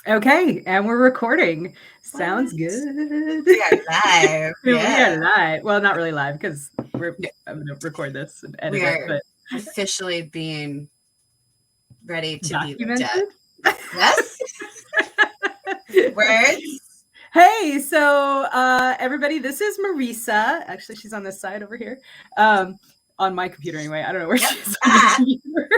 Okay, and we're recording. What? Sounds good. We are live. We Yeah. are live. Well, not really live because I'm gonna record this and edit We it, are but officially being ready to be looked at. documented. Yes? Words? Hey, so everybody, this is Marisa. Actually, she's on this side over here. On my computer anyway. I don't know where Yep. she is on the computer.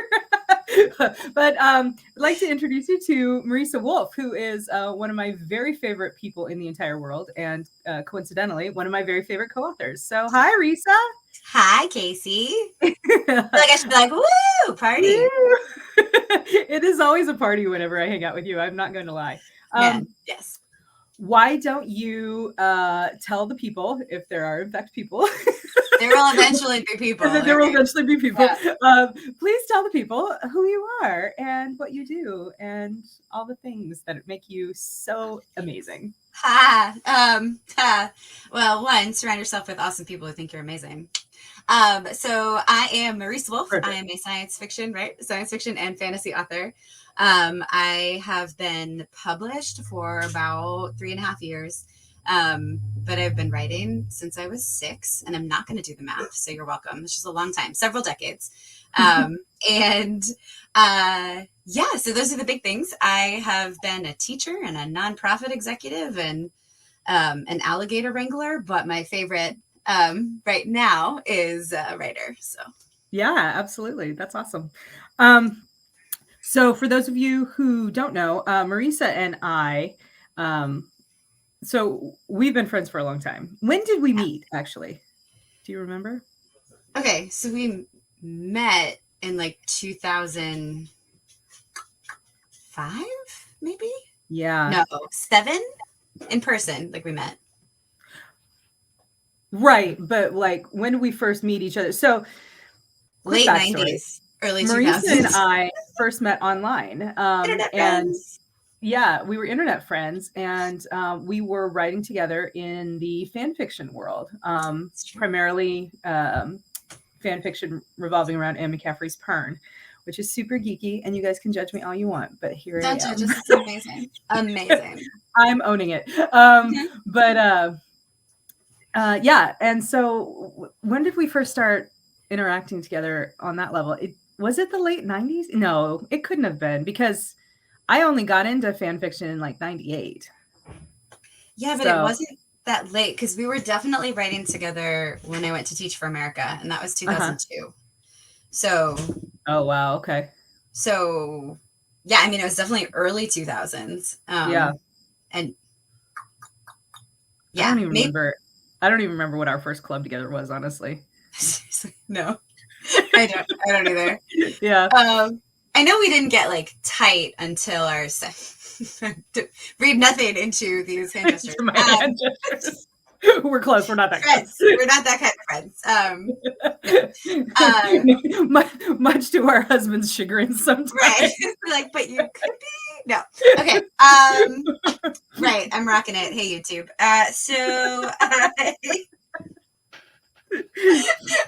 But I'd like to introduce you to Marisa Wolf, who is one of my very favorite people in the entire world, and coincidentally, one of my very favorite co-authors. So, hi, Risa. Hi, Casey. I feel like I should be like, woo, party. It is always a party whenever I hang out with you. I'm not going to lie. Man, yes. Why don't you tell the people, if there are in fact people, There will eventually be people. there will eventually be people. Yeah. Please tell the people who you are and what you do and all the things that make you so amazing. Ha. Well, one, surround yourself with awesome people who think you're amazing. So I am Marisa Wolf. Perfect. I am a science fiction and fantasy author. I have been published for about 3.5 years. But I've been writing since I was 6, and I'm not going to do the math, so you're welcome. It's just a long time, several decades. And yeah, so those are the big things. I have been a teacher and a nonprofit executive and an alligator wrangler, but my favorite right now is a writer. So yeah, absolutely. That's awesome. So for those of you who don't know, Marisa and I, so we've been friends for a long time. When did we meet, actually? Do you remember? okay, so we met in like 2005, maybe? Yeah. No, 7 in person, like we met. Right, but like when did we first meet each other? So quick Late backstory. 90s, early Marisa and 2000s. I first met online. Internet And friends. yeah, we were internet friends and we were writing together in the fan fiction world, primarily fan fiction revolving around Anne McCaffrey's Pern, which is super geeky, and you guys can judge me all you want, but here Don't I judge am. us. It's amazing. Amazing. I'm owning it. But yeah, and so when did we first start interacting together on that level? Was it the late 90s? No, it couldn't have been because I only got into fan fiction in like 98. Yeah, but it So, wasn't that late because we were definitely writing together when I went to Teach for America, and that was uh-huh. 2002. So, Oh wow, okay. so yeah, I mean, it was definitely early 2000s. Yeah. And I yeah, don't even maybe remember. I don't even remember what our first club together was, honestly. no, I don't either. Yeah. I know we didn't get like tight until our read nothing into these hand gestures. To my hand gestures. We're close. We're not that Friends. close. We're not that kind of friends. Much to our husband's chagrin sometimes. Right. Like, but you could be. No. Okay. Right. I'm rocking it. Hey, YouTube. So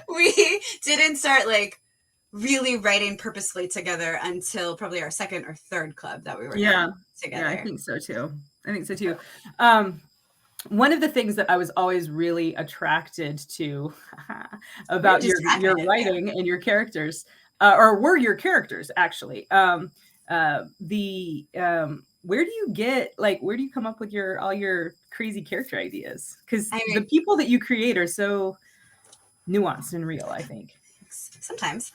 we didn't start like really writing purposefully together until probably our second or third club that we were in together. Yeah, I think so too. One of the things that I was always really attracted to about your writing and your characters, or were your characters actually, where do you come up with all your crazy character ideas? Because the people that you create are so nuanced and real, I think. Sometimes.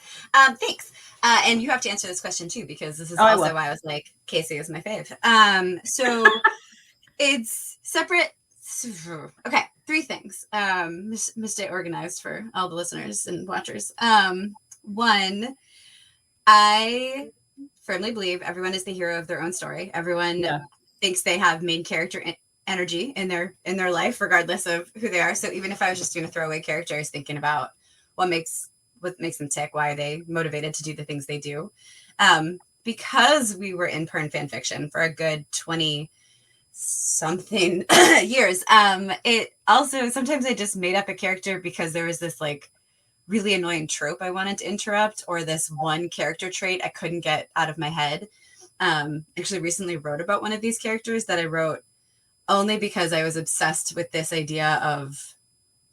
Thanks. And you have to answer this question too, because this is also why I was like, Casey is my fave. So it's separate. Okay, 3 things. Stay organized for all the listeners and watchers. 1, I firmly believe everyone is the hero of their own story. Everyone thinks they have main character energy in their life, regardless of who they are. So even if I was just doing a throwaway character, I was thinking about what makes them tick, why are they motivated to do the things they do. Because we were in Pern fan fiction for a good 20 something years. It also, sometimes I just made up a character because there was this like really annoying trope I wanted to interrupt, or this one character trait I couldn't get out of my head. actually recently wrote about one of these characters that I wrote only because I was obsessed with this idea of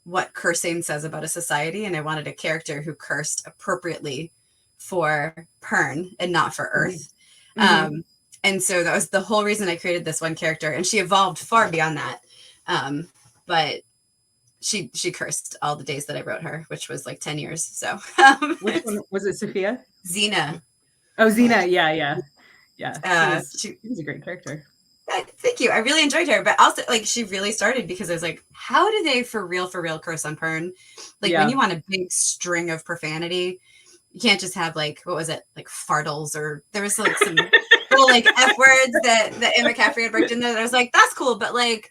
what cursing says about a society. And I wanted a character who cursed appropriately for Pern and not for Earth. Mm-hmm. And so that was the whole reason I created this one character. And she evolved far beyond that. But she cursed all the days that I wrote her, which was like 10 years. So which one was it? Sophia? Xena. Oh, Xena. Yeah. She was a great character. Thank you. I really enjoyed her, but also like she really started because I was like, how do they for real curse on Pern? Like when you want a big string of profanity, you can't just have like, what was it? Like fartles, or there was like some little like F words that Emma McCaffrey had worked in there that I was like, that's cool. But like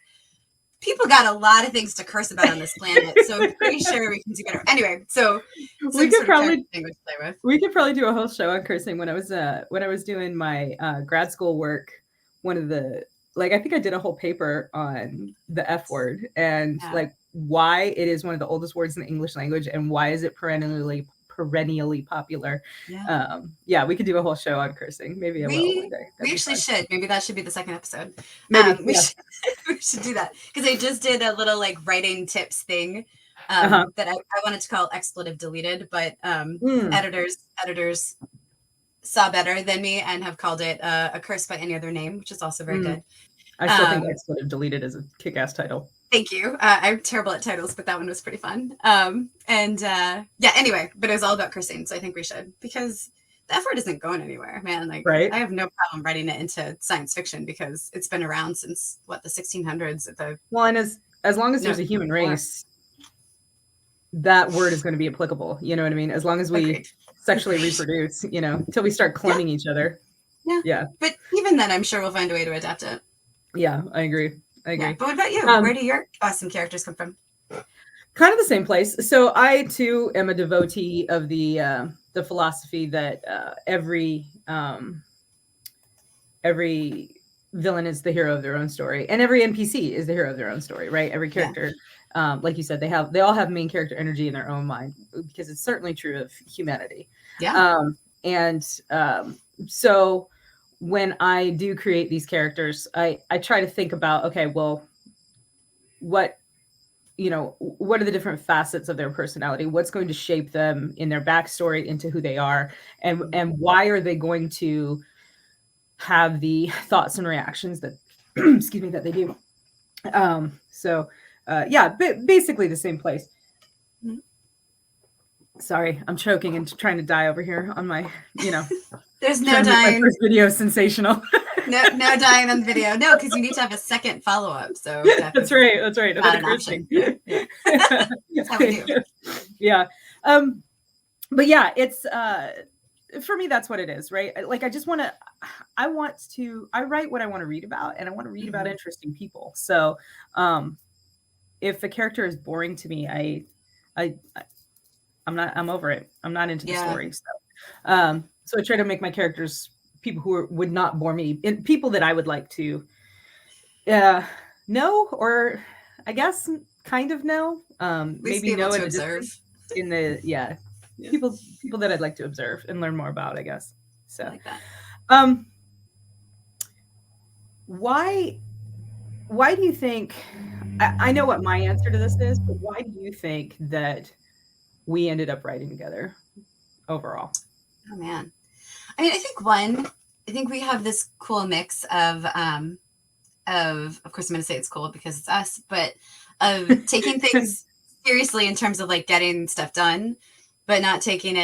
people got a lot of things to curse about on this planet. So I'm pretty sure we can do better. Anyway, so we could probably do a whole show on cursing. When I was doing my grad school work, one of the I think I did a whole paper on the F word and like why it is one of the oldest words in the English language and why is it perennially popular. We could do a whole show on cursing. Maybe I will one day. We actually should. Maybe that should be the second episode. Maybe we should do that because I just did a little like writing tips thing that I wanted to call expletive deleted, but editors saw better than me and have called it a curse by any other name, which is also very good. I still think expletive deleted is a kick-ass title. Thank you. I'm terrible at titles, but that one was pretty fun. Anyway, but it was all about cursing, so I think we should, because the F word isn't going anywhere, man. Like, right? I have no problem writing it into science fiction because it's been around since the 1600s. And as long as there's a human race, that word is going to be applicable. You know what I mean? As long as we sexually reproduce, until we start cloning each other. Yeah. But even then, I'm sure we'll find a way to adapt it. Yeah, I agree. Yeah. But what about you? Where do your awesome characters come from? Kind of the same place. So I too am a devotee of the philosophy that every villain is the hero of their own story, and every NPC is the hero of their own story, right? Every character, like you said, they all have main character energy in their own mind, because it's certainly true of humanity. So when I do create these characters, I try to think about, okay, well, what are the different facets of their personality? What's going to shape them in their backstory into who they are, and why are they going to have the thoughts and reactions that excuse me, that they do. Basically the same place. Sorry, I'm choking and trying to die over here on my, There's no dying. My first video is sensational. no dying on the video. No, because you need to have a second follow-up. So that's right. Not an option. That's how we do. Yeah. But yeah, it's for me, that's what it is, right? Like, I write what I want to read about, and I want to read about interesting people. So if a character is boring to me, I'm over it. I'm not into the story. So I try to make my characters people who would not bore me, and people that I would like to know, or I guess kind of know, maybe know to observe in the people that I'd like to observe and learn more about, I guess. So, like that. Why do you think? I know what my answer to this is, but why do you think that we ended up writing together overall? Oh man, I mean, I think we have this cool mix of course I'm going to say it's cool because it's us, but of taking things seriously in terms of like getting stuff done, but not taking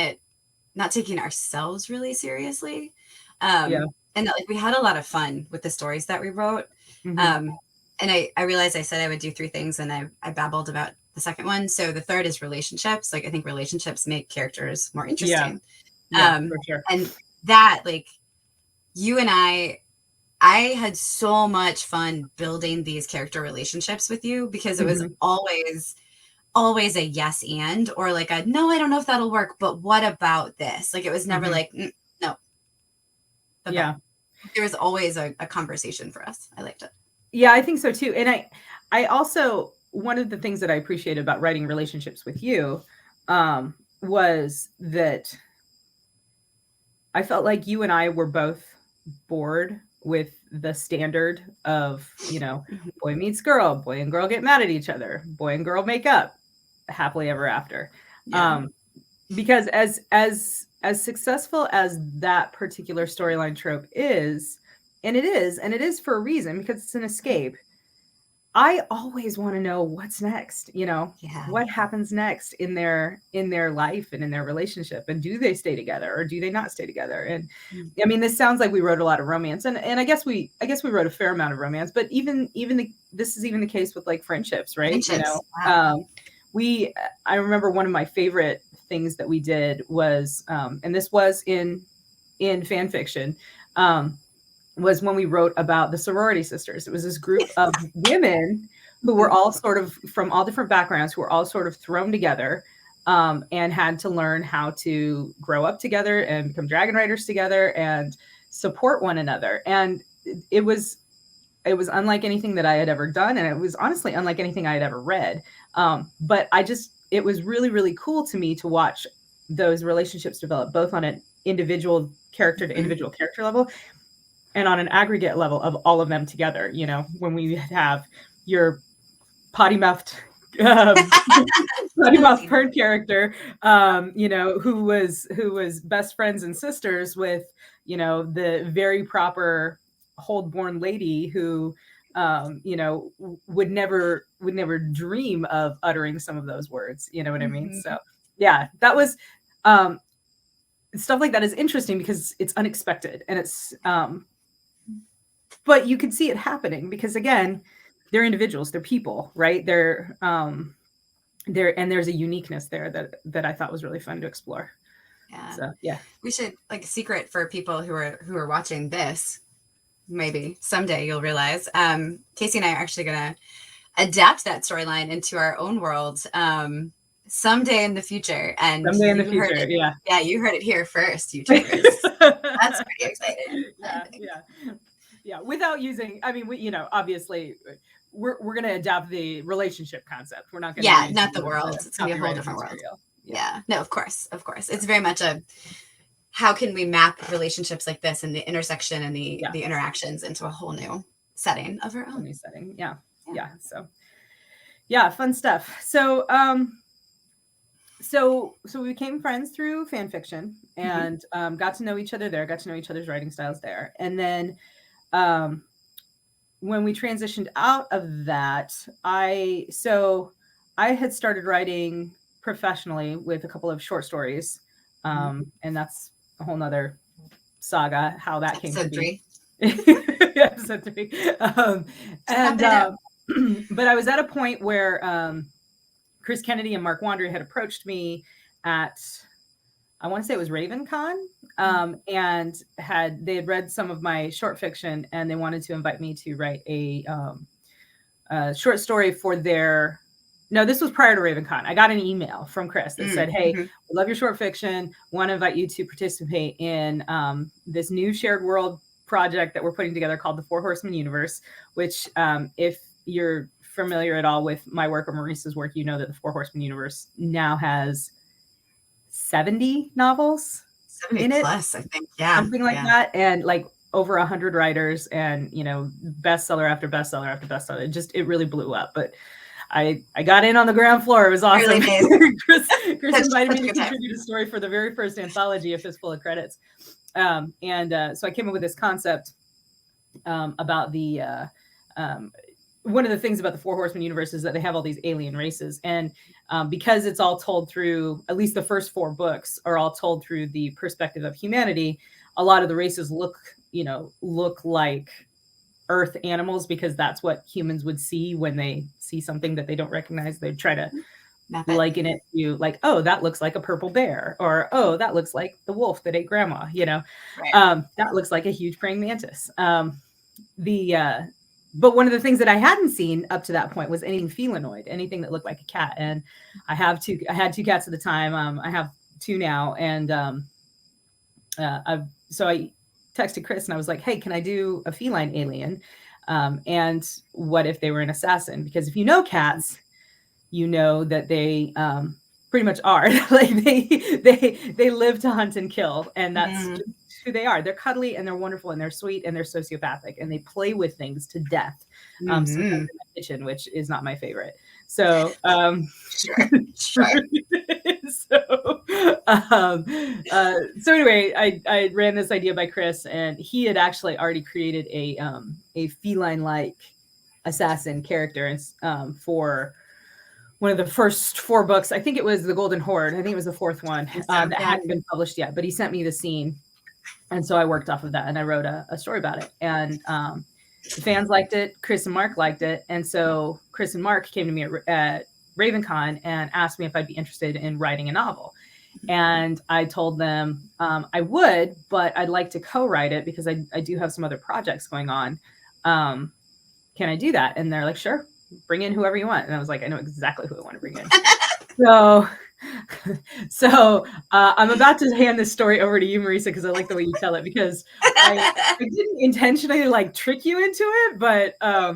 ourselves really seriously. And like we had a lot of fun with the stories that we wrote. And I realized I said I would do 3 things, and I babbled about the second one. So the third is relationships. Like I think relationships make characters more interesting. For sure. And that, like, you and I had so much fun building these character relationships with you, because it was always a yes and, or like a no, I don't know if that'll work, but what about this? Like it was never like no. Okay. There was always a conversation for us. I liked it. Yeah, I think so too. And I also, one of the things that I appreciated about writing relationships with you was that I felt like you and I were both bored with the standard of, boy meets girl, boy and girl get mad at each other, boy and girl make up happily ever after. Yeah. Because as successful as that particular storyline trope is, and it is for a reason, because it's an escape. I always want to know what's next, what happens next in their life and in their relationship, and do they stay together or do they not stay together? And I mean, this sounds like we wrote a lot of romance, and I guess we wrote a fair amount of romance, but this is even the case with like friendships, right? Wow. I remember one of my favorite things that we did was, and this was in fan fiction, was when we wrote about the Sorority Sisters. It was this group of women who were all sort of from all different backgrounds, who were all sort of thrown together, and had to learn how to grow up together and become dragon riders together and support one another. And it was unlike anything that I had ever done. And it was honestly unlike anything I had ever read. But it was really, really cool to me to watch those relationships develop, both on an individual character to individual character level, and on an aggregate level of all of them together. When we have your potty mouthed Pern character, who was best friends and sisters with, the very proper hold-born lady who, would never dream of uttering some of those words. You know what I mean? So yeah, that was, stuff like that is interesting because it's unexpected, and it's, but you can see it happening because, again, they're individuals, they're people, right? They're and there's a uniqueness there that I thought was really fun to explore. Yeah. So yeah, we should, like, a secret for people who are watching this. Maybe someday you'll realize. Casey and I are actually going to adapt that storyline into our own world someday in the future. And someday in the future, yeah, you heard it here first, YouTubers. That's pretty exciting. Yeah. Without using, I mean, obviously, we're going to adapt the relationship concept. We're not going to. Yeah, not the world. It's going to be a whole different world. Yeah. No, of course. It's very much how can we map relationships like this and the intersection and the interactions into a whole new setting of our own. New setting. Yeah. So, yeah, fun stuff. So, so we became friends through fan fiction and got to know each other there, got to know each other's writing styles there. And then when we transitioned out of that, I had started writing professionally with a couple of short stories. And that's a whole nother saga, how that came to be. Episode 3. But I was at a point where Chris Kennedy and Mark Wandry had approached me at, I want to say it was RavenCon, and they had read some of my short fiction, and they wanted to invite me to write a short story for their. No, this was prior to RavenCon. I got an email from Chris that said, "Hey, we love your short fiction. Want to invite you to participate in this new shared world project that we're putting together called the Four Horsemen Universe." Which, if you're familiar at all with my work or Marisa's work, you know that the Four Horsemen Universe now has 70 novels 70 in it, plus, I think. Yeah, something like that, and like over 100 writers, and bestseller after bestseller after bestseller. It really blew up. But I got in on the ground floor. It was awesome. Chris invited me to contribute a story for the very first anthology, A Fistful of Credits. So I came up with this concept about the one of the things about the Four Horsemen universe is that they have all these alien races. And because it's all told through, at least the first 4 books are all told through the perspective of humanity, a lot of the races look like Earth animals, because that's what humans would see when they see something that they don't recognize. They try to liken it to, like, oh, that looks like a purple bear, or oh, that looks like the wolf that ate grandma. Right. That looks like a huge praying mantis. But one of the things that I hadn't seen up to that point was anything felinoid, anything that looked like a cat. And I had 2 cats at the time. I have 2 now, and so I texted Chris and I was like, "Hey, can I do a feline alien? And what if they were an assassin? Because if you know cats, you know that they pretty much are like they live to hunt and kill, and that's who they are. They're cuddly and they're wonderful and they're sweet and they're sociopathic and they play with things to death. Sometimes in the kitchen, which is not my favorite. So, sure. so anyway, I ran this idea by Chris, and he had actually already created a feline-like assassin character for one of the first 4 books. I think it was The Golden Horde. I think it was the 4th one that hadn't been published yet, but he sent me the scene. And so I worked off of that and I wrote a story about it. And the fans liked it. Chris and Mark liked it. And so Chris and Mark came to me at RavenCon and asked me if I'd be interested in writing a novel. And I told them I would, but I'd like to co-write it because I do have some other projects going on. Can I do that? And they're like, sure, bring in whoever you want. And I was like, I know exactly who I want to bring in. So I'm about to hand this story over to you, Marisa, because I like the way you tell it, because I didn't intentionally like trick you into it, but I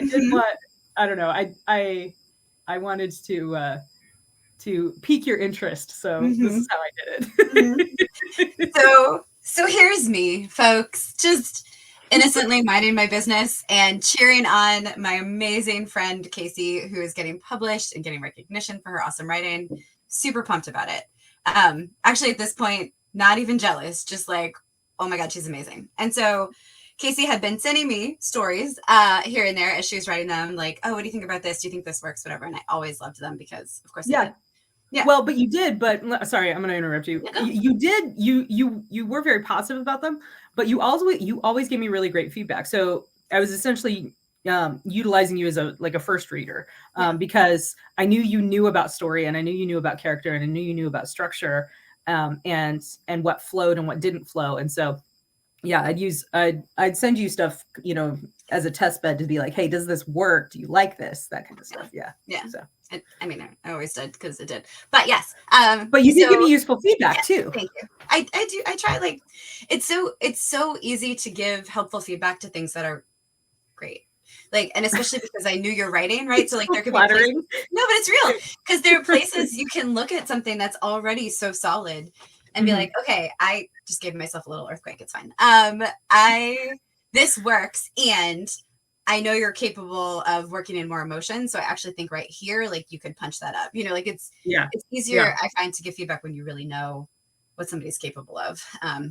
did want, I don't know, I wanted to pique your interest. So this is how I did it. So here's me, folks, just innocently minding my business and cheering on my amazing friend Casey, who is getting published and getting recognition for her awesome writing. Super pumped about it. Actually, at this point, not even jealous, just like, oh my God, she's amazing. And so Casey had been sending me stories here and there as she was writing them, like, oh, what do you think about this? Do you think this works? Whatever. And I always loved them because, of course, I did. Yeah. Well, but you did, but sorry, I'm going to interrupt you. You did, you were very positive about them, but you always gave me really great feedback. So I was essentially utilizing you as a first reader because I knew you knew about story and I knew you knew about character and I knew you knew about structure and what flowed and what didn't flow. And so, yeah, I'd send you stuff, as a test bed to be like, hey, does this work? Do you like this? That kind of stuff. Yeah. So. I mean, I always did because it did. But yes. But you did give me useful feedback too. Thank you. I do. I try. Like, it's so easy to give helpful feedback to things that are great. Like, and especially because I knew you're writing, right? So like there could be places, no, but it's real because there are places you can look at something that's already so solid and be like, okay, I just gave myself a little earthquake. It's fine. This works, and I know you're capable of working in more emotion. So I actually think right here, like you could punch that up, like it's easier, I find, to give feedback when you really know what somebody's capable of. I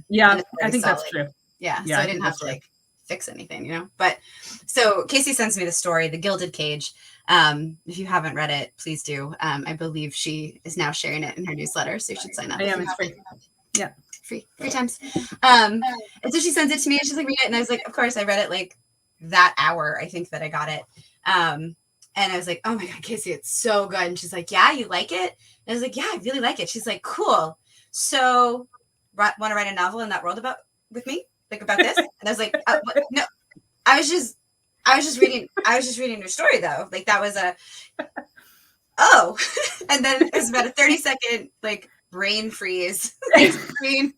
think that's true. Yeah. So I didn't have to like fix anything, but so Casey sends me the story, The Gilded Cage. If you haven't read it, please do. I believe she is now sharing it in her newsletter. So you should sign up. It's free. Yeah. Free times. And so she sends it to me and she's like, read it. And I was like, of course, I read it like that hour, I think, that I got it. And I was like, oh my God, Casey, it's so good. And she's like, yeah, you like it? And I was like, yeah, I really like it. She's like, cool. So want to write a novel in that world with me? Like about this? And I was like, no, I was just reading your story though. Like that was and then it was about a 30-second, like, brain freeze, like screen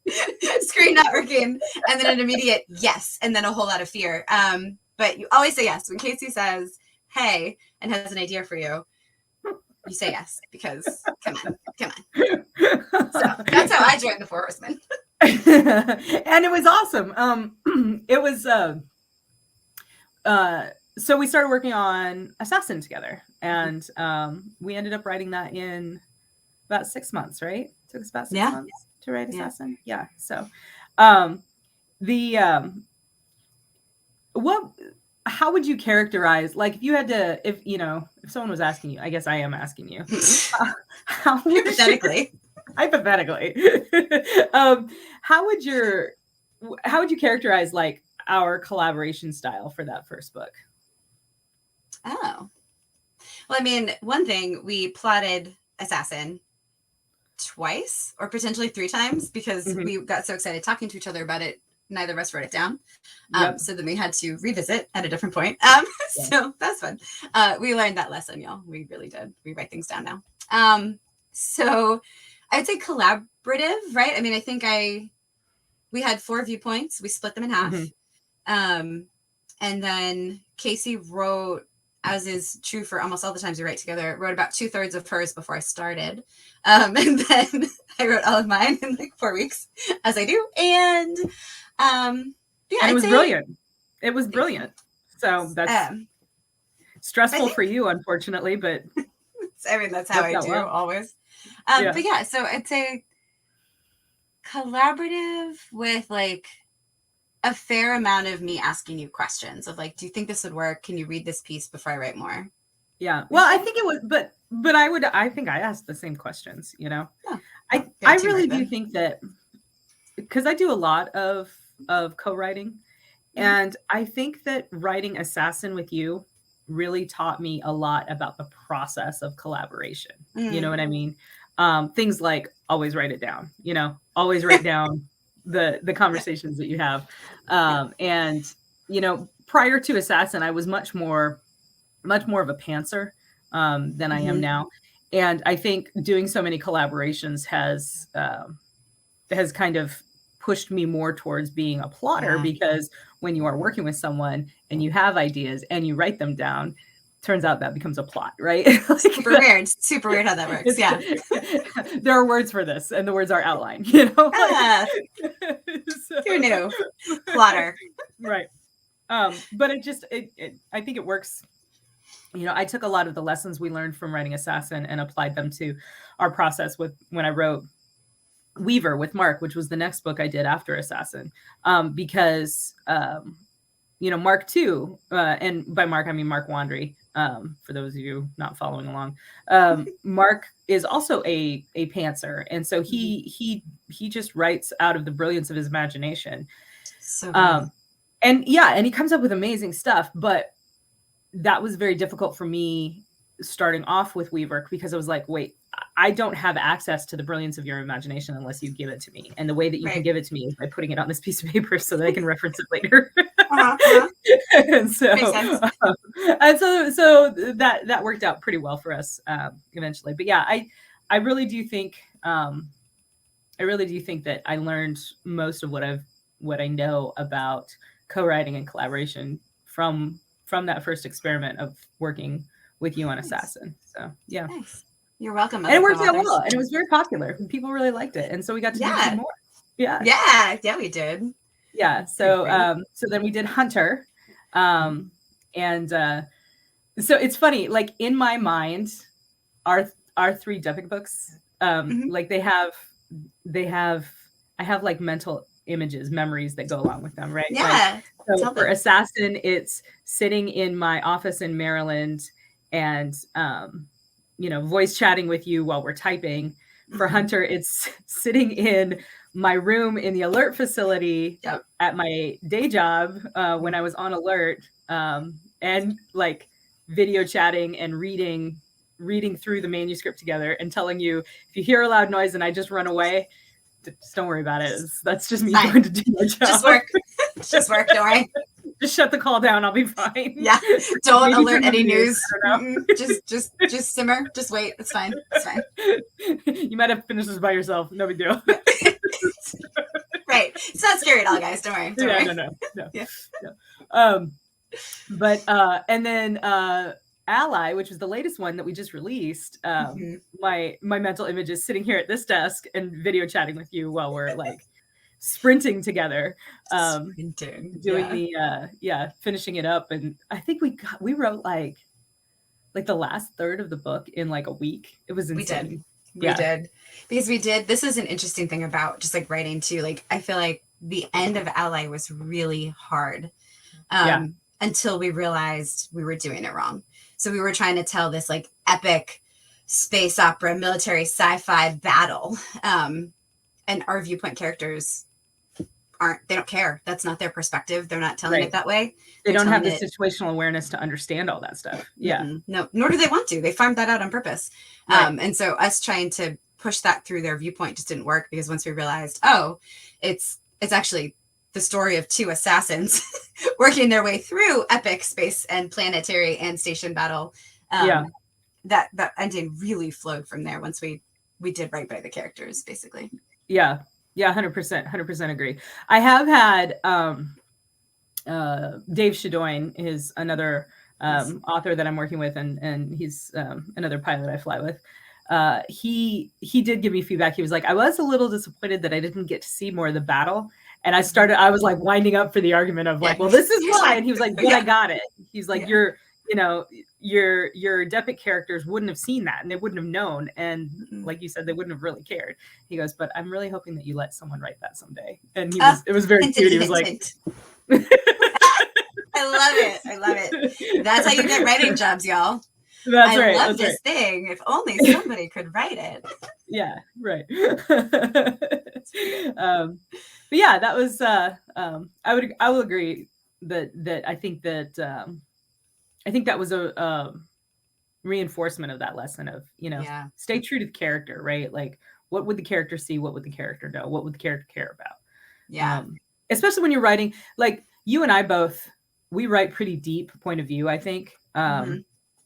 not working, and then an immediate yes, and then a whole lot of fear. But you always say yes when Casey says hey and has an idea for you. You say yes because come on. So that's how I joined the Four Horsemen. And it was awesome. It was so we started working on Assassin together, and we ended up writing that in about 6 months, right? It took us about 6 months to write Assassin. Yeah. So how would you characterize, like, if you had to, if someone was asking you, I guess I am asking you, hypothetically, how would you characterize, like, our collaboration style for that first book? Oh, well, I mean, one thing, we plotted Assassin twice or potentially 3 times because we got so excited talking to each other about it. Neither of us wrote it down. So then we had to revisit at a different point. So that's fun. We learned that lesson, y'all. We really did. We write things down now. So I would say collaborative, right? I mean, I think we had 4 viewpoints. We split them in half. And then Casey wrote as is true for almost all the times we write together, wrote about 2/3 of hers before I started. And then I wrote all of mine in like 4 weeks, as I do. And yeah, and it was brilliant. It was brilliant. So that's stressful for you, unfortunately, but I mean, that's how I do always. But yeah, so I'd say collaborative with like a fair amount of me asking you questions of like, do you think this would work? Can you read this piece before I write more? Yeah. Well, I think it was, but I think I asked the same questions, you know. Oh, I really do think that, because I do a lot of co-writing, and I think that writing Assassin with you really taught me a lot about the process of collaboration. You know what I mean? Things like always write it down, you know, always write down the conversations that you have. And, you know, prior to Assassin, I was much more of a pantser than I am now. And I think doing so many collaborations has kind of pushed me more towards being a plotter, because when you are working with someone and you have ideas and you write them down, turns out that becomes a plot, right? Super weird. Super weird how that works. Yeah. There are words for this, and the words are outlined, you know? So, who knew? Plotter. Right. But I think it works. You know, I took a lot of the lessons we learned from writing Assassin and applied them to our process when I wrote Weaver with Mark, which was the next book I did after Assassin. Because, you know, Mark too, and by Mark, I mean Mark Wandry, for those of you not following along. Mark is also a pantser. And so he just writes out of the brilliance of his imagination. So and he comes up with amazing stuff, but that was very difficult for me starting off with Weaver, because I was like, wait, I don't have access to the brilliance of your imagination unless you give it to me. And the way that you can give it to me is by putting it on this piece of paper so that I can reference it later. And so that worked out pretty well for us eventually. But yeah, I really do think that I learned most of what I know about co-writing and collaboration from that first experiment of working with you on Assassin. So yeah. Nice. You're welcome. And it worked out well, and it was very popular, and people really liked it, and so we got to do some more. Yeah, we did. Yeah. So so then we did Hunter, and so it's funny. Like in my mind, our 3 Deppic books, like I have like mental images, memories that go along with them, right? Yeah. Like, so for Assassin, it's sitting in my office in Maryland and you know, voice chatting with you while we're typing. For Hunter, it's sitting in my room in the alert facility at my day job when I was on alert, and like video chatting and reading through the manuscript together and telling you, if you hear a loud noise and I just run away, just don't worry about it. That's just me going to do my job. Just work, don't worry. Just shut the call down. I'll be fine. Yeah. Don't alert any news. Just simmer. Just wait. It's fine. It's fine. You might have to finish this by yourself. No big deal. Right. It's not scary at all, guys. Don't worry. Don't worry. No. Yeah. But and then Ally, which was the latest one that we just released, my mental image is sitting here at this desk and video chatting with you while we're like sprinting together, doing the finishing it up. And I think we wrote like the last third of the book in like a week. It was insane. We did because this is an interesting thing about just like writing too. Like I feel like the end of Ally was really hard until we realized we were doing it wrong. So we were trying to tell this like epic space opera, military sci-fi battle. And our viewpoint characters they don't care. That's not their perspective. They're not telling it that way. They don't have the situational awareness to understand all that stuff. Yeah. No, nor do they want to. They farmed that out on purpose. And so us trying to push that through their viewpoint just didn't work, because once we realized, it's actually the story of 2 assassins working their way through epic space and planetary and station battle. That ending really flowed from there once we did right by the characters, basically. Yeah. 100% agree. I have had Dave Shadoin is another author that I'm working with, and he's another pilot I fly with. He did give me feedback. He was like, I was a little disappointed that I didn't get to see more of the battle. And I was like winding up for the argument of like, well, this is why. And he was like, but I got it. He's like, your Depic characters wouldn't have seen that and they wouldn't have known. And like you said, they wouldn't have really cared. He goes, but I'm really hoping that you let someone write that someday. And it was very cute. He was like, I love it. That's how you get writing jobs, y'all. That's right. I love this thing. If only somebody could write it. Yeah, right. But yeah, that was. I will agree that I think that was a reinforcement of that lesson of stay true to the character, right? Like, what would the character see? What would the character know? What would the character care about? Yeah. Especially when you're writing, like you and I both, we write pretty deep point of view. I think.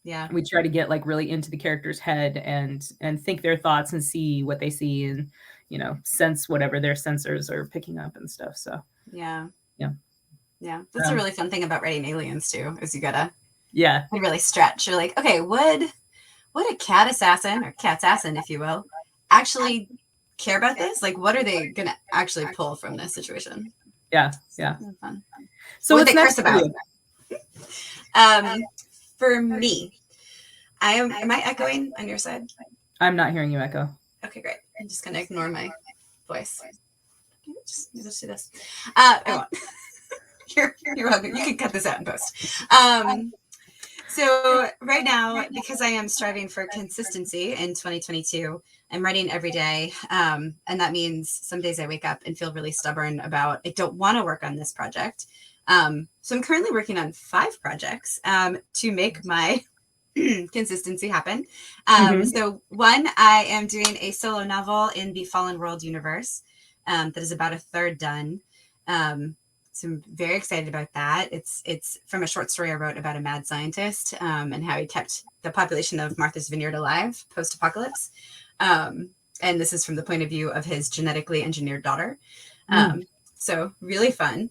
Yeah. We try to get like really into the character's head and think their thoughts and see what they see and, sense whatever their sensors are picking up and stuff. So, yeah. Yeah. That's a really fun thing about writing aliens too, is you gotta really stretch. You're like, okay, would a cat assassin or cat assassin, if you will, actually care about this? Like, what are they going to actually pull from this situation? Yeah. Fun. So what what's they next curse about? For me, am I echoing on your side? I'm not hearing you echo. Okay, great. I'm just going to ignore my voice. Just do this. I won't. You're welcome. You can cut this out in post. So right now, because I am striving for consistency in 2022, I'm writing every day. And that means some days I wake up and feel really stubborn about, I don't want to work on this project. So I'm currently working on 5 projects to make my consistency happen. So one, I am doing a solo novel in the Fallen World universe that is about a third done. So I'm very excited about that. It's from a short story I wrote about a mad scientist and how he kept the population of Martha's Vineyard alive post-apocalypse. And this is from the point of view of his genetically engineered daughter. So really fun.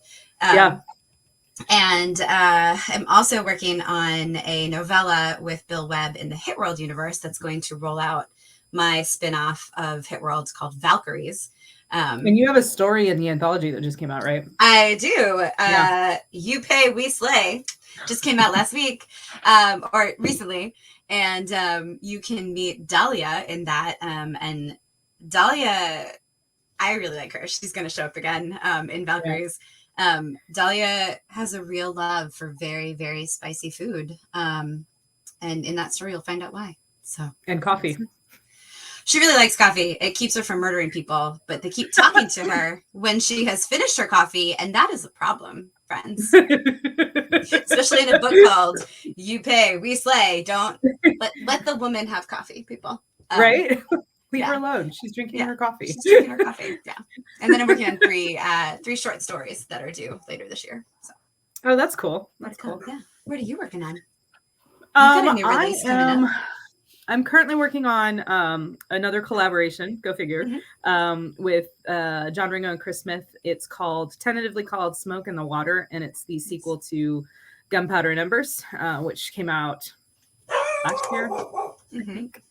And I'm also working on a novella with Bill Webb in the Hit World universe that's going to roll out my spin-off of Hit World called Valkyries. And you have a story in the anthology that just came out, right? I do. You Pay, We Slay just came out last week or recently. And you can meet Dahlia in that. And Dahlia, I really like her. She's going to show up again in Valkyries. Dahlia has a real love for very, very spicy food. And in that story, you'll find out why. And coffee. She really likes coffee. It keeps her from murdering people, but they keep talking to her when she has finished her coffee. And that is a problem, friends. Especially in a book called You Pay, We Slay. Don't let the woman have coffee, people. Right? Leave her alone. She's drinking her coffee. She's drinking her coffee. Yeah. And then I'm working on three short stories that are due later this year. So. Oh, that's cool. That's cool. Yeah. What are you working on? You've got a new release coming up. I'm currently working on another collaboration, go figure, with John Ringo and Chris Smith. It's tentatively called Smoke in the Water, and it's the sequel to Gunpowder and Embers, which came out last year, I think,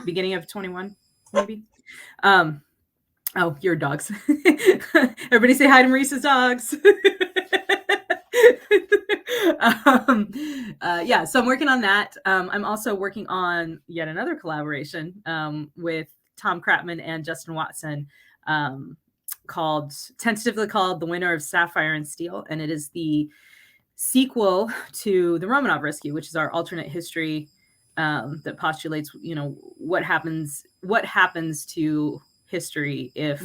beginning of 21, maybe. Oh, your dogs. Everybody say hi to Marisa's dogs. So I'm working on that. I'm also working on yet another collaboration with Tom Kratman and Justin Watson, tentatively called The Winner of Sapphire and Steel, and it is the sequel to the Romanov Rescue, which is our alternate history that postulates, what happens to history if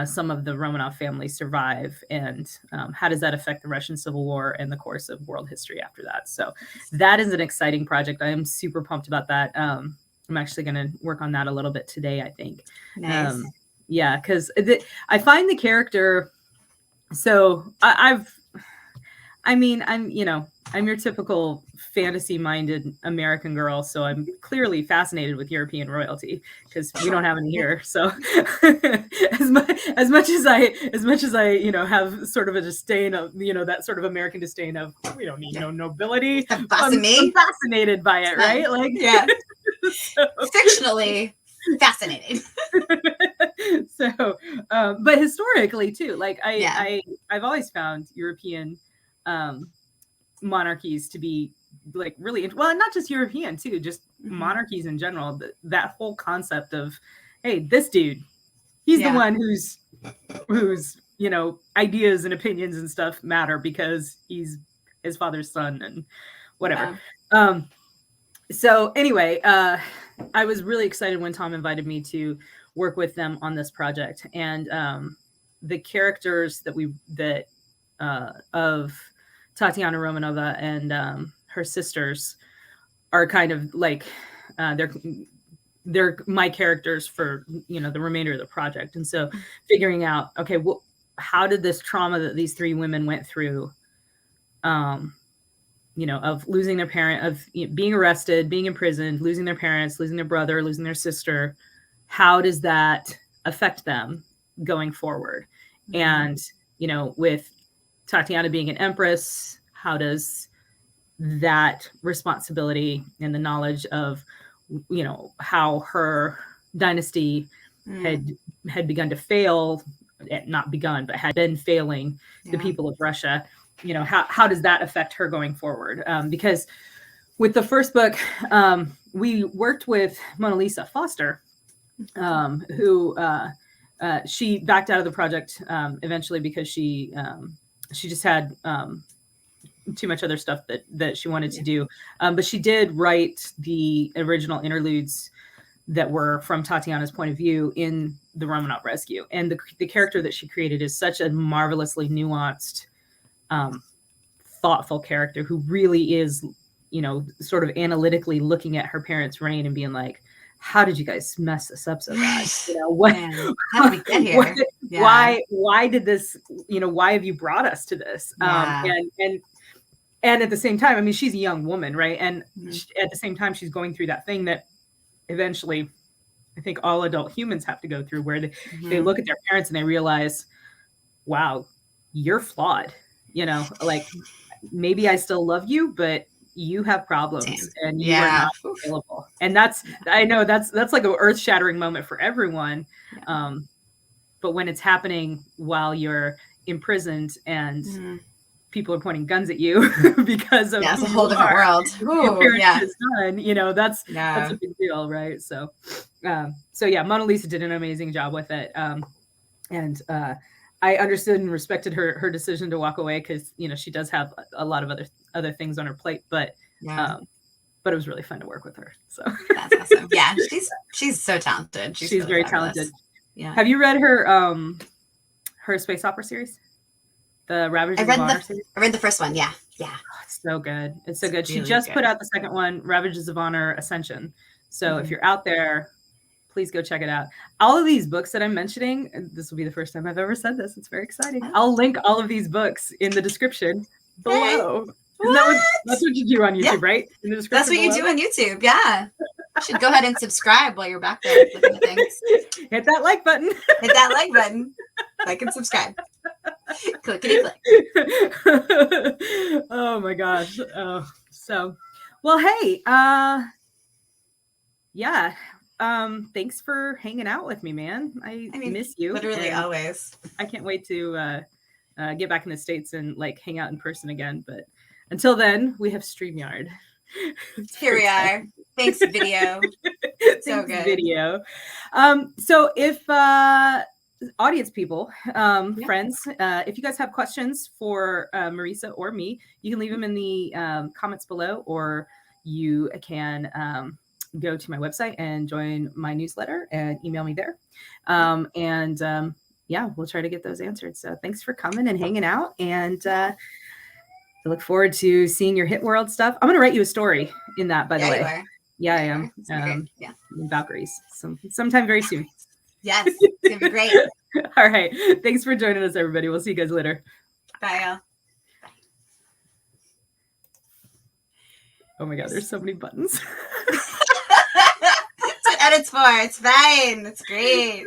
some of the Romanov family survive, and how does that affect the Russian Civil War and the course of world history after that? So that is an exciting project. I am super pumped about that. I'm actually going to work on that a little bit today, I think. Nice. Because I find the character. So I'm I'm your typical fantasy-minded American girl, so I'm clearly fascinated with European royalty because we don't have any here. So as much as I, you know, have sort of a disdain of, you know, that sort of American disdain of we don't need no nobility. I'm fascinated by it, right? Like, yeah, so. Fictionally fascinated. So, but historically too, like I've always found European monarchies to be like really well, not just European too, just monarchies in general. That whole concept of, hey, this dude, he's the one who's you know, ideas and opinions and stuff matter because he's his father's son and whatever. So anyway, I was really excited when Tom invited me to work with them on this project, and the characters that of Tatiana Romanova and her sisters are kind of like they're my characters for, you know, the remainder of the project. And so figuring out, okay, well, how did this trauma that these three women went through, you know, of losing their parent, of, you know, being arrested, being imprisoned, losing their parents, losing their brother, losing their sister, how does that affect them going forward? And, you know, with Tatiana being an empress, how does that responsibility and the knowledge of, you know, how her dynasty had begun to fail, not begun, but had been failing the people of Russia, you know, how does that affect her going forward? Because with the first book, we worked with Mona Lisa Foster, who she backed out of the project eventually because she just had too much other stuff that she wanted to do. But she did write the original interludes that were from Tatiana's point of view in the Romanov Rescue. And the character that she created is such a marvelously nuanced, thoughtful character who really is, you know, sort of analytically looking at her parents' reign and being like, how did you guys mess this up so bad? You know, how did we get here? Why did this, you know, why have you brought us to this? And at the same time, I mean, she's a young woman, right? And at the same time, she's going through that thing that eventually I think all adult humans have to go through, where they look at their parents and they realize, wow, you're flawed. You know, like, maybe I still love you, but you have problems and you are not available. And I know that's like an earth-shattering moment for everyone. But when it's happening while you're imprisoned and people are pointing guns at you because of it's a whole different world. Done, you know, that's a big deal, right? So Mona Lisa did an amazing job with it. And I understood and respected her decision to walk away because, you know, she does have a lot of other things on her plate, but it was really fun to work with her. So that's awesome. Yeah, she's so talented. She's really very talented. Yeah. Have you read her space opera series? The Ravages of Honor series? I read the first one. Yeah. Oh, it's so good. It's so good. It's she really just put out the second one, Ravages of Honor Ascension. So if you're out there, please go check it out. All of these books that I'm mentioning, this will be the first time I've ever said this. It's very exciting. I'll link all of these books in the description below. That's what you do on YouTube, right? In the description that's what you do on YouTube. Yeah. You should go ahead and subscribe while you're back there looking at things. Hit that like button. Hit that like button. Like and subscribe. Clickety click. Oh my gosh. Well, hey, thanks for hanging out with me, man. I miss you. Literally always. I can't wait to get back in the States and like hang out in person again. But until then, we have StreamYard. Here we are. Thanks, video. So good. Video. So if audience people, friends, if you guys have questions for Marisa or me, you can leave them in the comments below, or you can go to my website and join my newsletter and email me there. We'll try to get those answered. So thanks for coming and hanging out, and I look forward to seeing your Hit World stuff. I'm going to write you a story in that, by the way. You are. Yeah, I am. Valkyries. Sometime very soon. Yes, it's going to be great. All right. Thanks for joining us, everybody. We'll see you guys later. Bye, y'all. Oh my god, there's so many buttons. That's what edit's for. It's fine. It's great.